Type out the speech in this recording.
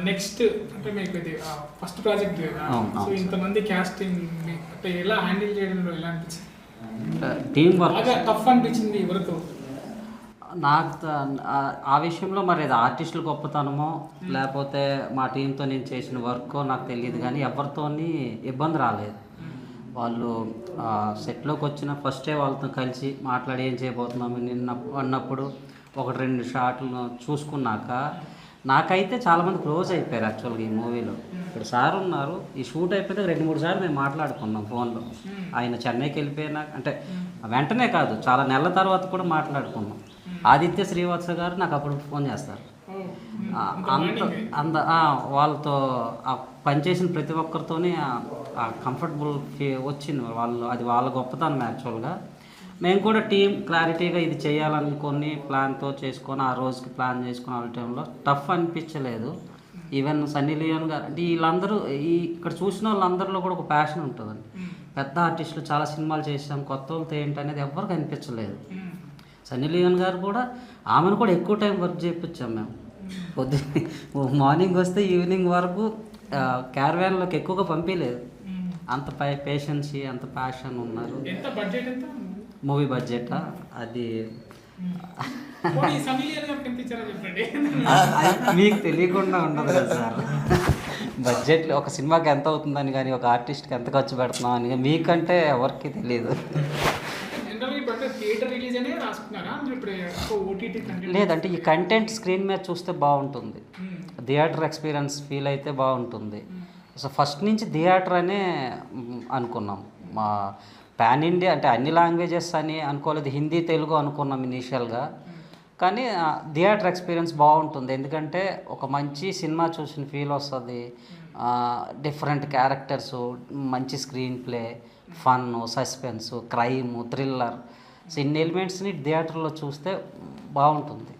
Next అంటే మీకు ఇది ఫస్ట్ ప్రాజెక్ట్ కదా, సో ఇంతమంది క్యాస్టింగ్ అంటే ఎలా హ్యాండిల్ చేయడంలో ఎలా అనిపించింది? టీం వర్క్ బాగా టఫ్ అనిపించింది ఎవరితో? నాకు ఆ విషయంలో మరి అది ఆర్టిస్టుల గొప్పతనమో లేకపోతే మా టీంతో నేను చేసిన వర్క్ నాకు తెలియదు, కానీ ఎవరితోని ఇబ్బంది రాలేదు. వాళ్ళు సెట్లోకి వచ్చిన ఫస్టే వాళ్ళతో కలిసి మాట్లాడి ఏం చేయబోతున్నాము నిన్న అన్నప్పుడు ఒకటి రెండు షాట్లు చూసుకున్నాక నాకైతే చాలామంది క్లోజ్ అయిపోయారు యాక్చువల్గా ఈ మూవీలో. ఇప్పుడు సార్ ఉన్నారు, ఈ షూట్ అయిపోతే 2-3 సార్లు మేము మాట్లాడుకున్నాం ఫోన్లో. ఆయన చెన్నైకి వెళ్ళిపోయినా అంటే వెంటనే కాదు, చాలా నెలల తర్వాత కూడా మాట్లాడుకున్నాం. ఆదిత్య శ్రీవత్స గారు నాకు అప్పుడు ఫోన్ చేస్తారు. అంత వాళ్ళతో పనిచేసిన ప్రతి ఒక్కరితోనే కంఫర్టబుల్ వచ్చింది వాళ్ళు. అది వాళ్ళ గొప్పతనం యాక్చువల్గా. మేము కూడా టీం క్లారిటీగా ఇది చేయాలనుకొని ప్లాన్తో చేసుకొని ఆ రోజుకి ప్లాన్ చేసుకుని వాళ్ళ టైంలో టఫ్ అనిపించలేదు. ఈవెన్ సన్నీ లియోన్ గారు అంటే వీళ్ళందరూ ఇక్కడ చూసిన వాళ్ళందరిలో కూడా ఒక ప్యాషన్ ఉంటుందండి. పెద్ద ఆర్టిస్టులు చాలా సినిమాలు చేసాం, కొత్త వాళ్ళతో ఏంటి అనేది ఎవరికి అనిపించలేదు. సన్నీ లియోన్ గారు కూడా ఆమెను కూడా ఎక్కువ టైం వర్క్ చేయించాం మేము. మార్నింగ్ వస్తే ఈవినింగ్ వరకు క్యారవాన్లోకి ఎక్కువగా పంపించలేదు. అంత పేషెన్సీ అంత ప్యాషన్ ఉన్నారు. మూవీ బడ్జెట్ అది మీకు తెలియకుండా ఉండదు కదా సార్. బడ్జెట్లో ఒక సినిమాకి ఎంత అవుతుందని కానీ ఒక ఆర్టిస్ట్కి ఎంత ఖర్చు పెడుతున్నాం అని మీకంటే ఎవరికి తెలియదు. లేదంటే ఈ కంటెంట్ స్క్రీన్ మీద చూస్తే బాగుంటుంది, థియేటర్ ఎక్స్పీరియన్స్ ఫీల్ అయితే బాగుంటుంది. సో ఫస్ట్ నుంచి థియేటర్ అనే అనుకున్నాం. మా పాన్ ఇండియా అంటే అన్ని లాంగ్వేజెస్ అని అనుకోలేదు, హిందీ తెలుగు అనుకున్నాం ఇనీషియల్గా. కానీ థియేటర్ ఎక్స్పీరియన్స్ బాగుంటుంది, ఎందుకంటే ఒక మంచి సినిమా చూసిన ఫీల్ వస్తుంది. డిఫరెంట్ క్యారెక్టర్సు, మంచి screen play, fun, suspense, crime, thriller, so ఇన్ని ఎలిమెంట్స్ని థియేటర్లో చూస్తే బాగుంటుంది.